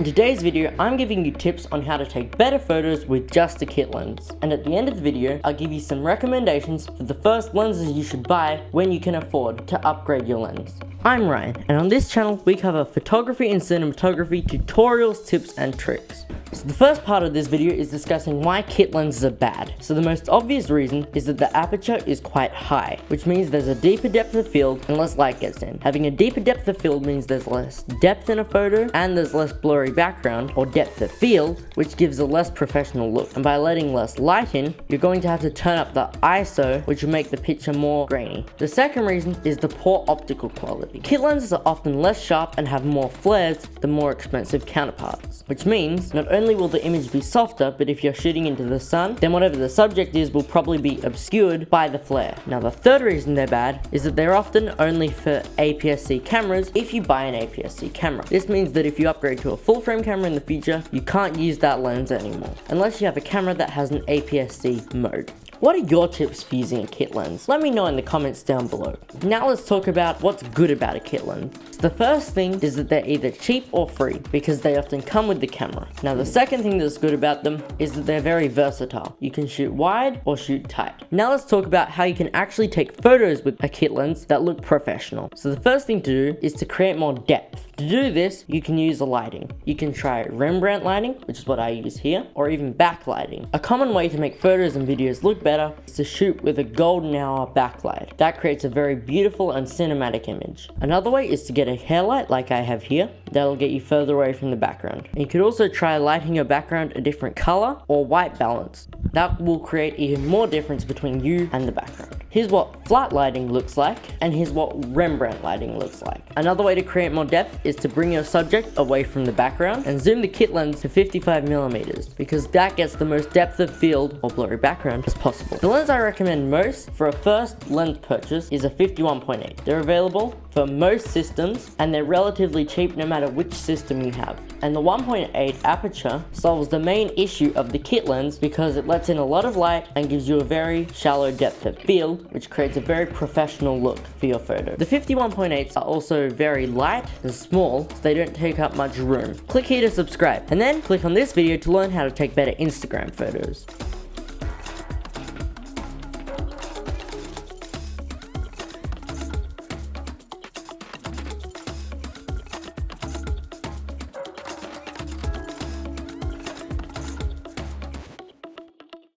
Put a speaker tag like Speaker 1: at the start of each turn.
Speaker 1: In today's video, I'm giving you tips on how to take better photos with just a kit lens. And at the end of the video, I'll give you some recommendations for the first lenses you should buy when you can afford to upgrade your lens. I'm Ryan, and on this channel, we cover photography and cinematography tutorials, tips, and tricks. So the first part of this video is discussing why kit lenses are bad. So the most obvious reason is that the aperture is quite high, which means there's a deeper depth of field and less light gets in. Having a deeper depth of field means there's less depth in a photo and there's less blurry background or depth of field, which gives a less professional look. And by letting less light in, you're going to have to turn up the ISO, which will make the picture more grainy. The second reason is the poor optical quality. Kit lenses are often less sharp and have more flares than more expensive counterparts, which means not only will the image be softer, but if you're shooting into the sun, then whatever the subject is will probably be obscured by the flare. Now the third reason they're bad is that they're often only for APS-C cameras if you buy an APS-C camera. This means that if you upgrade to a full frame camera in the future, you can't use that lens anymore, unless you have a camera that has an APS-C mode. What are your tips for using a kit lens? Let me know in the comments down below. Now let's talk about what's good about a kit lens. So the first thing is that they're either cheap or free because they often come with the camera. Now the second thing that's good about them is that they're very versatile. You can shoot wide or shoot tight. Now let's talk about how you can actually take photos with a kit lens that look professional. So the first thing to do is to create more depth. To do this, you can use the lighting. You can try Rembrandt lighting, which is what I use here, or even backlighting. A common way to make photos and videos look better is to shoot with a golden hour backlight. That creates a very beautiful and cinematic image. Another way is to get a hairlight like I have here. That'll get you further away from the background. And you could also try lighting your background a different color or white balance. That will create even more difference between you and the background. Here's what flat lighting looks like, and here's what Rembrandt lighting looks like. Another way to create more depth is to bring your subject away from the background and zoom the kit lens to 55mm, because that gets the most depth of field or blurry background as possible. The lens I recommend most for a first lens purchase is a 51.8. They're available for most systems and they're relatively cheap no matter which system you have. And the 1.8 aperture solves the main issue of the kit lens because it lets in a lot of light and gives you a very shallow depth of field, which creates a very professional look for your photo. The 51.8s are also very light and small, so they don't take up much room. Click here to subscribe, and then click on this video to learn how to take better Instagram photos.